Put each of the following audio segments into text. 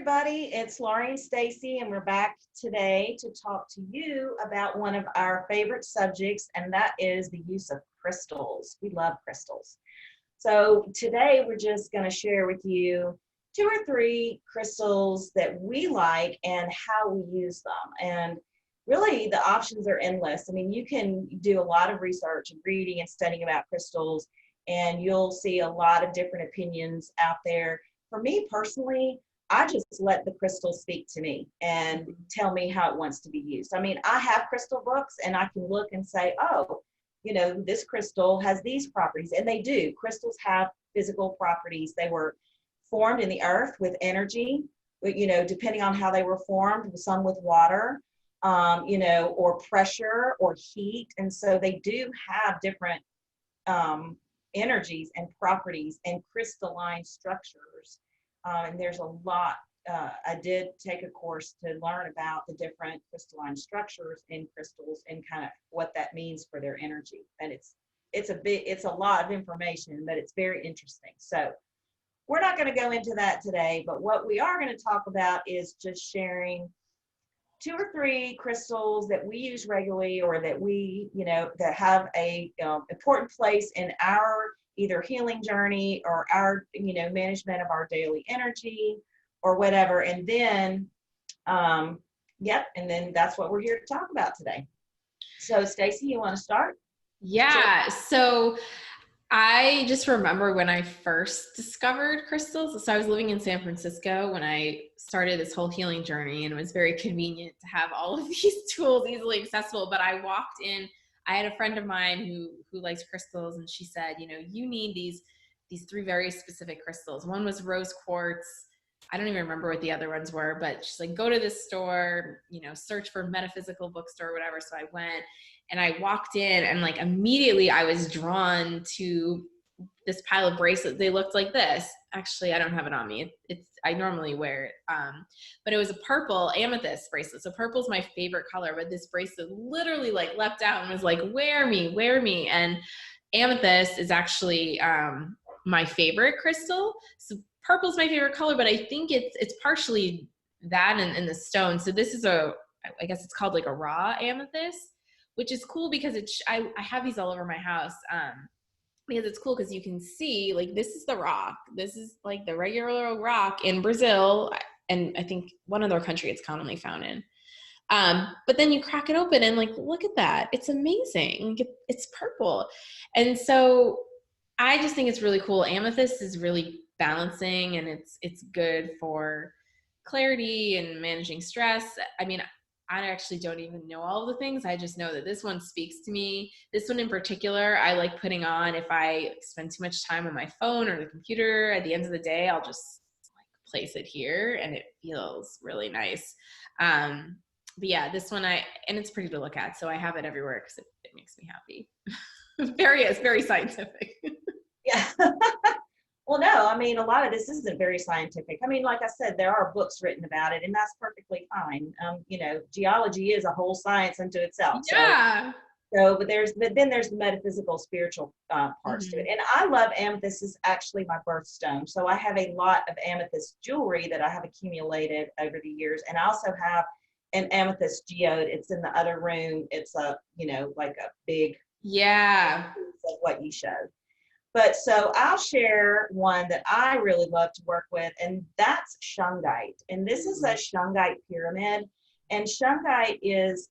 everybody, it's Laurie and Stacy, and we're back today to talk to you about one of our favorite subjects, and that is the use of crystals. We love crystals. So today we're just going to share with you two or three crystals that we like and how we use them. And really the options are endless. I mean, you can do a lot of research and reading and studying about crystals, and you'll see a lot of different opinions out there. For me personally, I just let the crystal speak to me and tell me how it wants to be used. I mean, I have crystal books and I can look and say, oh, you know, this crystal has these properties, and they do. Crystals have physical properties. They were formed in the earth with energy, but, you know, depending on how they were formed, some with water, you know, or pressure or heat. And so they do have different energies and properties and crystalline structures. And there's a lot. I did take a course to learn about the different crystalline structures in crystals and kind of what that means for their energy. And it's a lot of information, but it's very interesting. So we're not going to go into that today, but what we are going to talk about is just sharing two or three crystals that we use regularly, or that we, you know, that have a important place in our either healing journey or our, you know, management of our daily energy or whatever. And then, and then that's what we're here to talk about today. So Stacy, you want to start? Yeah. So I just remember when I first discovered crystals. So I was living in San Francisco when I started this whole healing journey, and it was very convenient to have all of these tools easily accessible. But I walked in, I had a friend of mine who likes crystals, and she said, you know, you need these three very specific crystals. One was rose quartz. I don't even remember what the other ones were, but she's like, go to this store, you know, search for metaphysical bookstore or whatever. So I went and I walked in, and like immediately I was drawn to this pile of bracelets. They looked like this. Actually, I don't have it on me. I normally wear it. But it was a purple amethyst bracelet. So purple's my favorite color, but this bracelet literally like leapt out and was like, wear me. And amethyst is actually my favorite crystal. So purple's my favorite color, but I think it's partially that and the stone. So this is I guess it's called like a raw amethyst, which is cool because I have these all over my house. Because it's cool because you can see, like, this is the rock. This is like the regular rock in Brazil, and I think one other country it's commonly found in. But then you crack it open and like, look at that. It's amazing. It's purple. And so I just think it's really cool. Amethyst is really balancing, and it's good for clarity and managing stress. I mean, I actually don't even know all of the things. I just know that this one speaks to me. This one in particular, I like putting on if I spend too much time on my phone or the computer. At the end of the day, I'll just like place it here, and it feels really nice. But yeah, this one and it's pretty to look at. So I have it everywhere because it makes me happy. It's very scientific. Yeah. Well, no, I mean, a lot of this isn't very scientific. I mean, like I said, there are books written about it, and that's perfectly fine. You know, geology is a whole science unto itself. Yeah. But then there's the metaphysical, spiritual parts to it. And I love amethyst. This is actually my birthstone. So I have a lot of amethyst jewelry that I have accumulated over the years. And I also have an amethyst geode. It's in the other room. It's like a big piece of what you showed. But so I'll share one that I really love to work with, and that's Shungite. And this is a Shungite pyramid. And Shungite is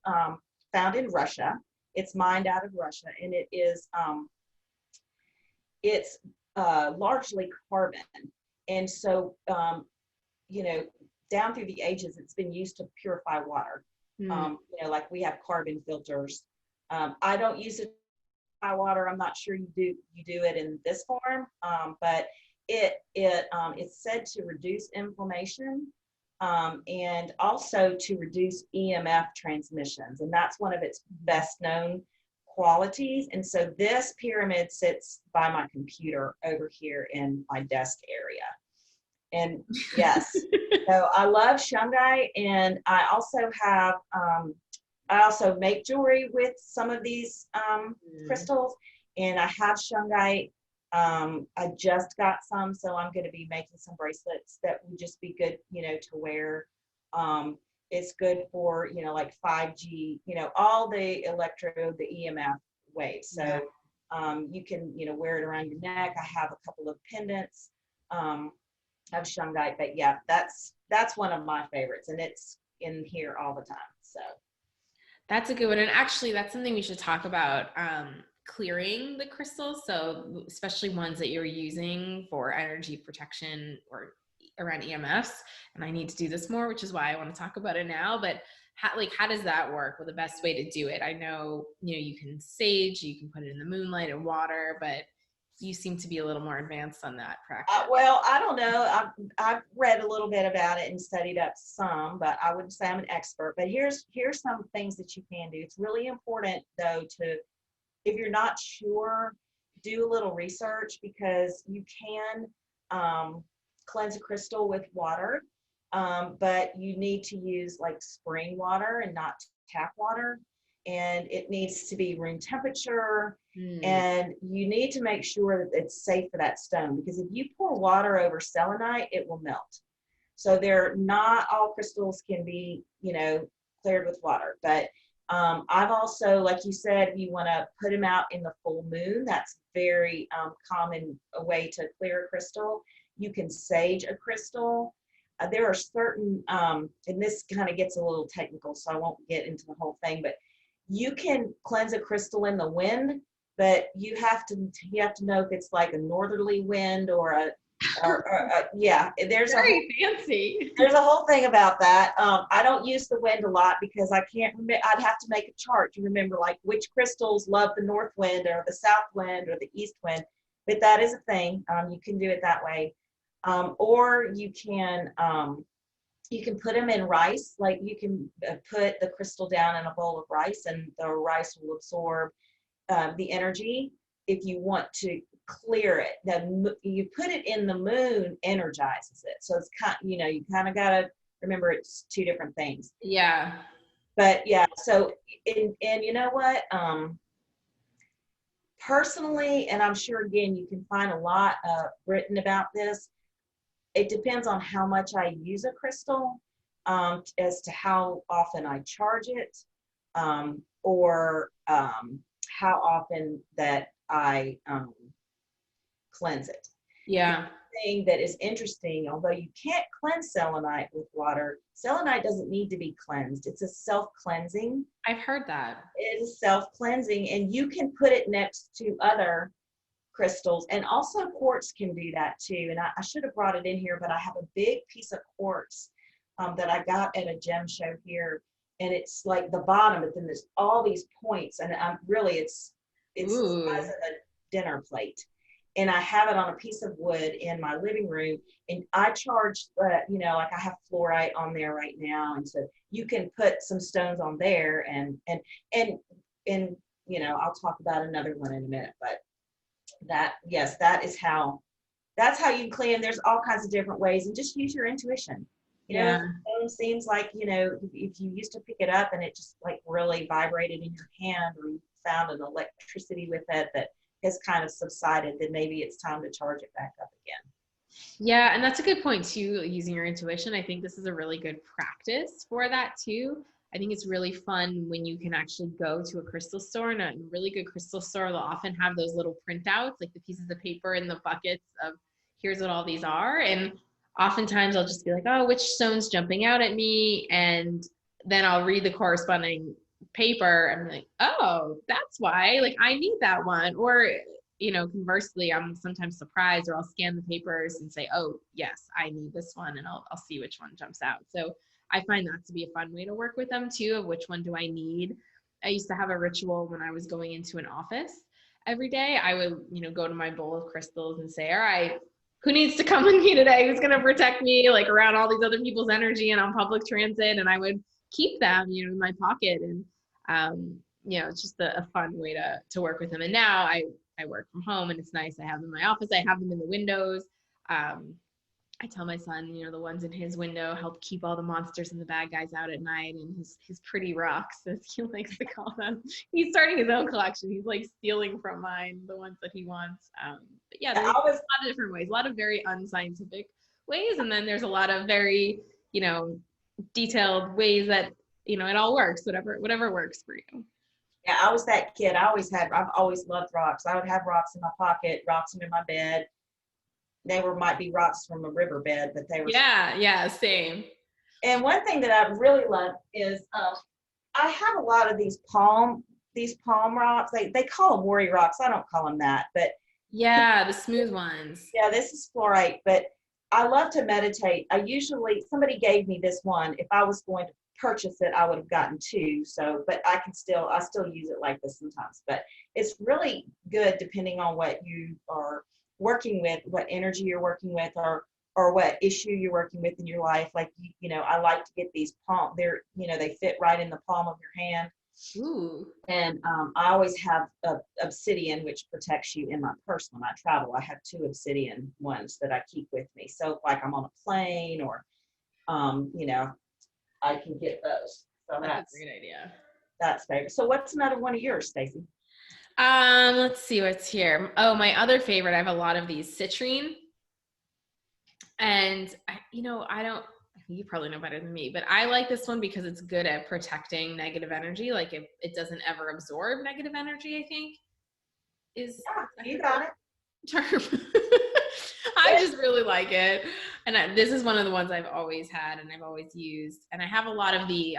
found in Russia. It's mined out of Russia, and it's largely carbon. And so, you know, down through the ages, it's been used to purify water. You know, like we have carbon filters. I don't use it water. I'm not sure you do it in this form, but it's said to reduce inflammation and also to reduce EMF transmissions, and that's one of its best known qualities. And so this pyramid sits by my computer over here in my desk area. And yes, so I love Shungite, and I also have I also make jewelry with some of these crystals, and I have Shungite I just got some, so I'm going to be making some bracelets that would just be good, to wear. It's good for, like 5G, all the the EMF waves. So you can, wear it around your neck. I have a couple of pendants of Shungite, but yeah, that's one of my favorites, and it's in here all the time. So that's a good one. And actually, that's something we should talk about, clearing the crystals. So especially ones that you're using for energy protection or around EMFs. And I need to do this more, which is why I want to talk about it now. But how does that work? Well, the best way to do it, I know, you can sage, you can put it in the moonlight and water, but you seem to be a little more advanced on that practice. well, I don't know. I've read a little bit about it and studied up some, but I wouldn't say I'm an expert. But here's some things that you can do. It's really important though to, if you're not sure, do a little research, because you can cleanse a crystal with water, but you need to use like spring water and not tap water, and it needs to be room temperature. And you need to make sure that it's safe for that stone, because if you pour water over selenite, it will melt. So they're not all crystals can be, cleared with water. But I've also, like you said, if you want to put them out in the full moon, that's very common a way to clear a crystal. You can sage a crystal. There are certain, and this kind of gets a little technical, so I won't get into the whole thing, but you can cleanse a crystal in the wind, but you have to know if it's like a northerly wind or a yeah, Very fancy. there's a whole thing about that. I don't use the wind a lot because I can't remember. I'd have to make a chart to remember like which crystals love the north wind or the south wind or the east wind. But that is a thing. You can do it that way, or you can put them in rice. Like you can put the crystal down in a bowl of rice, and the rice will absorb the energy. If you want to clear it, then you put it in the moon, energizes it. So it's you kind of got to remember it's two different things. Yeah. But yeah, so and you know what, personally, and I'm sure again you can find a lot written about this, it depends on how much I use a crystal, as to how often I charge it, or how often that I cleanse it. Yeah. The thing that is interesting, although you can't cleanse selenite with water, selenite doesn't need to be cleansed. It's a self-cleansing. I've heard that. It is self-cleansing, and you can put it next to other crystals, and also quartz can do that too. And I should have brought it in here, but I have a big piece of quartz that I got at a gem show here, and it's like the bottom, but then there's all these points, and I'm really it's the size of a dinner plate, and I have it on a piece of wood in my living room, and I charge like I have fluorite on there right now, and so you can put some stones on there, and I'll talk about another one in a minute, but that's how you clean. There's all kinds of different ways, and just use your intuition. Yeah. It seems like, if you used to pick it up and it just like really vibrated in your hand, or you found an electricity with it that has kind of subsided, then maybe it's time to charge it back up again. Yeah, and that's a good point too, using your intuition. I think this is a really good practice for that too. I think it's really fun when you can actually go to a crystal store, and a really good crystal store, they'll often have those little printouts, like the pieces of paper in the buckets of here's what all these are. And oftentimes I'll just be like, oh, which stone's jumping out at me? And then I'll read the corresponding paper and be like, oh, that's why, like I need that one. Or, conversely, I'm sometimes surprised, or I'll scan the papers and say, oh, yes, I need this one. And I'll see which one jumps out. So I find that to be a fun way to work with them too, of which one do I need. I used to have a ritual when I was going into an office every day. I would, go to my bowl of crystals and say, all right, who needs to come with me today? Who's going to protect me, like around all these other people's energy and on public transit? And I would keep them, in my pocket. And, it's just a fun way to work with them. And now I work from home, and it's nice. I have them in my office. I have them in the windows. I tell my son, the ones in his window help keep all the monsters and the bad guys out at night, and his pretty rocks, as he likes to call them. He's starting his own collection. He's like stealing from mine the ones that he wants. But yeah, there's a lot of different ways, a lot of very unscientific ways, and then there's a lot of very, detailed ways that, it all works, whatever works for you. Yeah, I was that kid. I've always loved rocks. I would have rocks in my pocket, rocks in my bed. Might be rocks from a riverbed, but they were. Yeah, same. And one thing that I really love is I have a lot of these palm rocks. They call them worry rocks. I don't call them that, but yeah, the smooth ones. Yeah, this is fluorite, but I love to meditate. Somebody gave me this one. If I was going to purchase it, I would have gotten two. So, but I still use it like this sometimes. But it's really good depending on what you are working with, what energy you're working with, or what issue you're working with in your life. Like, I like to get these they fit right in the palm of your hand. Ooh. And I always have obsidian, which protects you in my purse when I travel. I have 2 obsidian ones that I keep with me. So like I'm on a plane or, I can get those. So that's a great idea. That's favorite. So what's another one of yours, Stacy? Let's see what's here. Oh, my other favorite, I have a lot of these, citrine. And you probably know better than me, but I like this one because it's good at protecting negative energy. Like it doesn't ever absorb negative energy, I think. You got it. Term. I just really like it. And this is one of the ones I've always had and I've always used. And I have a lot of the,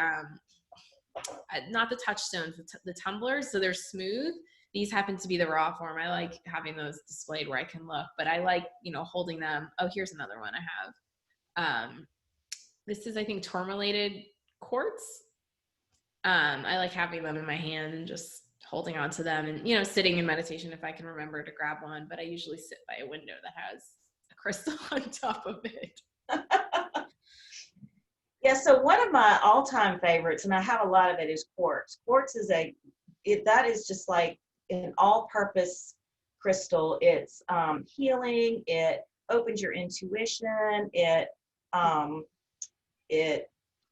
not the touchstones, the tumblers. So they're smooth. These happen to be the raw form. I like having those displayed where I can look, but I like, holding them. Oh, here's another one I have. This is, I think, tourmalated quartz. I like having them in my hand and just holding on to them and, sitting in meditation if I can remember to grab one, but I usually sit by a window that has a crystal on top of it. Yeah, so one of my all-time favorites, and I have a lot of it, is quartz. Quartz is that is just like an all-purpose crystal. It's healing. It opens your intuition. It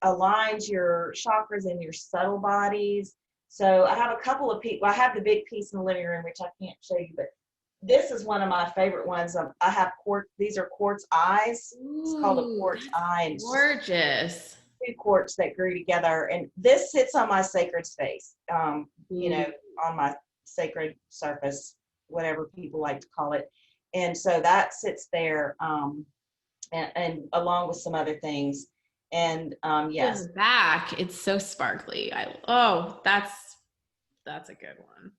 aligns your chakras and your subtle bodies. So I have a couple of people. I have the big piece in the living room, which I can't show you, but this is one of my favorite ones. I have quartz. These are quartz eyes. It's called a quartz eye. And gorgeous. 2 quartz that grew together, and this sits on my sacred space. On my sacred surface, whatever people like to call it, and so that sits there, and along with some other things. And yes, back, it's so sparkly. That's a good one.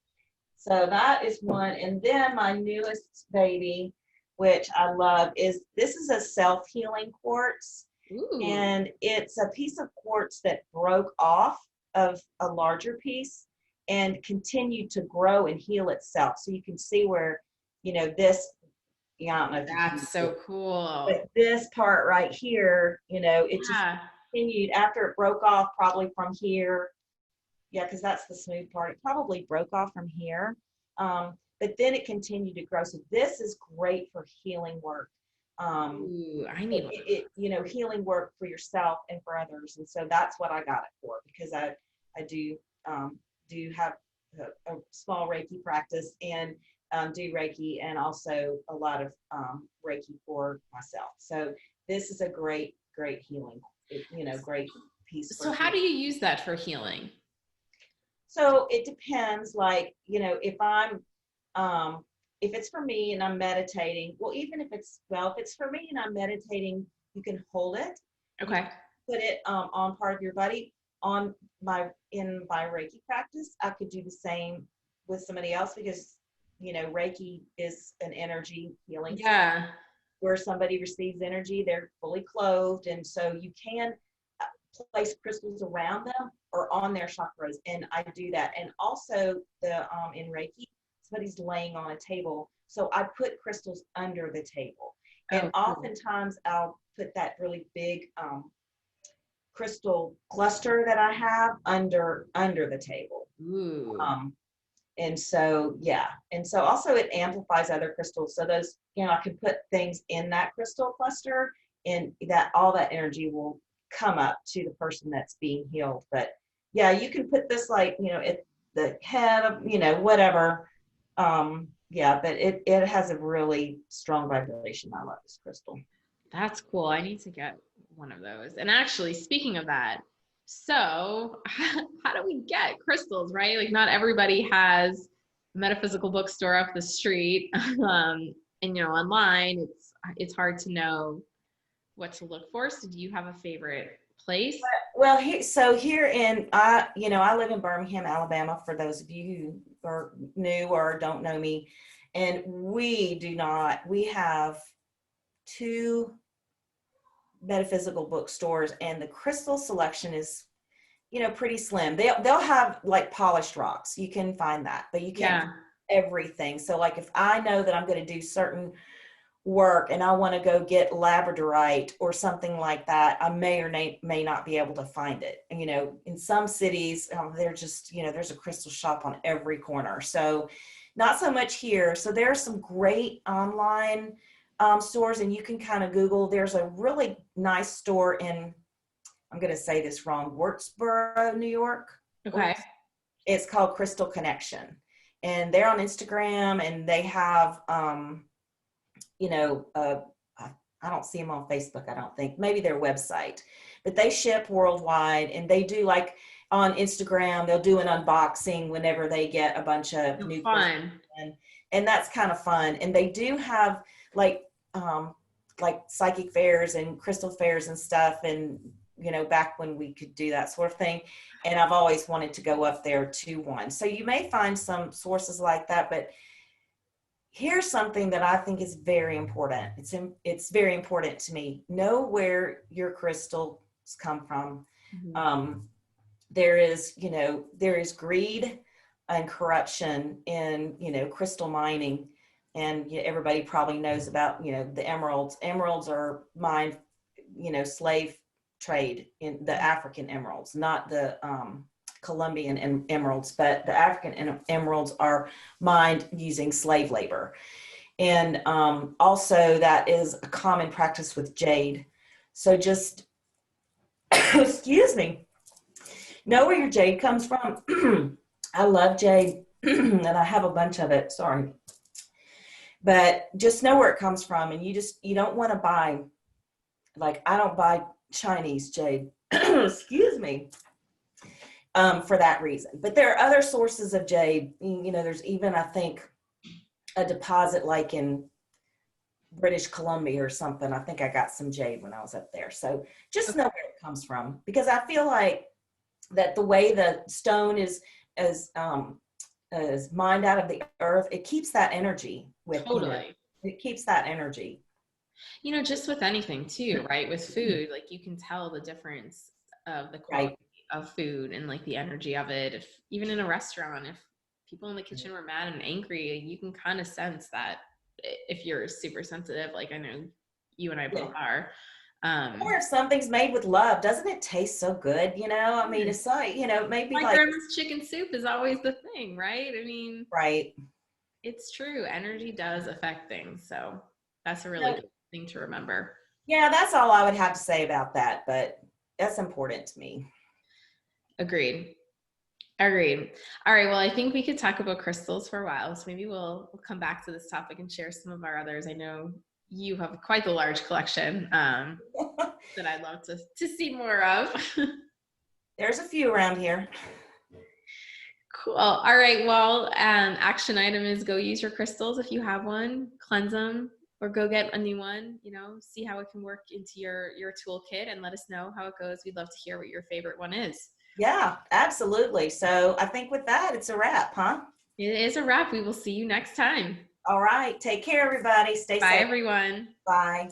So that is one. And then my newest baby, which I love, this is a self-healing quartz. Ooh. And it's a piece of quartz that broke off of a larger piece and continued to grow and heal itself. So you can see where, this, I don't know if that's so cool. But this part right here, it just continued after it broke off, probably from here. Yeah, because that's the smooth part. It probably broke off from here. But then it continued to grow. So this is great for healing work. Ooh, I need it, healing work for yourself and for others. And so that's what I got it for, because I do have a small Reiki practice and do Reiki, and also a lot of Reiki for myself. So this is a great healing, great piece. So how do you use that for healing? So it depends, like, if it's for me and I'm meditating, if it's for me and I'm meditating, you can hold it. Okay. Put it on part of your body. In my Reiki practice, I could do the same with somebody else, because, Reiki is an energy healing. Yeah. Where somebody receives energy, they're fully clothed. And so you can place crystals around them or on their chakras. And I do that. And also in Reiki, somebody's laying on a table. So I put crystals under the table. And oftentimes I'll put that really big crystal cluster that I have under the table. Ooh. And so, yeah. And so also it amplifies other crystals. So those, I can put things in that crystal cluster and that all that energy will come up to the person that's being healed. But yeah, you can put this like, at the head of, whatever. Yeah, but it has a really strong vibration. I love this crystal. That's cool. I need to get one of those. And actually, speaking of that, so how do we get crystals, right? Like, not everybody has a metaphysical bookstore up the street. And online, it's hard to know what to look for. So do you have a favorite place? Well, so here I live in Birmingham, Alabama, for those of you who are new or don't know me. And we have two metaphysical bookstores, and the crystal selection is, pretty slim. They'll have like polished rocks. You can find that, but you can't find everything. So like if I know that I'm going to do certain work and I want to go get labradorite or something like that, I may or may not be able to find it. And, in some cities, they're just, there's a crystal shop on every corner. So not so much here. So there are some great online stores, and you can kind of Google. There's a really nice store in, I'm going to say this wrong, Wurtsboro, New York. Okay. It's called Crystal Connection. And they're on Instagram, and they have, I don't see them on Facebook, I don't think. Maybe their website. But they ship worldwide, and they do, like, on Instagram, they'll do an unboxing whenever they get a bunch of new fun. And that's kind of fun. And they do have like psychic fairs and crystal fairs and stuff, and back when we could do that sort of thing. And I've always wanted to go up there to one. So you may find some sources like that, but here's something that I think is very important. It's very important to me. Know where your crystals come from. Mm-hmm. There is greed and corruption in, crystal mining. And everybody probably knows about, the emeralds. Emeralds are mined, slave trade in the African emeralds, not the Colombian emeralds, but the African emeralds are mined using slave labor. And also that is a common practice with jade. So just, excuse me, know where your jade comes from. I love jade and I have a bunch of it, sorry. But just know where it comes from, and you don't want to buy, like, I don't buy Chinese jade, excuse me, for that reason. But there are other sources of jade. There's even, I think, a deposit like in British Columbia or something. I think I got some jade when I was up there. So just know where it comes from, because I feel like that the way the stone is mined out of the earth, it keeps that energy with totally. It keeps that energy. Just with anything too, right? With food, like you can tell the difference of the quality of food and like the energy of it. If even in a restaurant, if people in the kitchen were mad and angry, you can kind of sense that if you're super sensitive, like I know you and I both are. Or if something's made with love, doesn't it taste so good? I mean, it's like, maybe my like grandma's chicken soup is always the thing, right? I mean, right. It's true. Energy does affect things. So that's a really good thing to remember. Yeah, that's all I would have to say about that, but that's important to me. Agreed. All right. Well, I think we could talk about crystals for a while. So maybe we'll come back to this topic and share some of our others. I know you have quite the large collection that I'd love to see more of. There's a few around here. Cool. All right. Well, action item is go use your crystals if you have one, cleanse them, or go get a new one. See how it can work into your toolkit, and let us know how it goes. We'd love to hear what your favorite one is. Yeah, absolutely. So I think with that, it's a wrap, huh? It is a wrap. We will see you next time. All right. Take care, everybody. Stay safe. Bye, everyone. Bye.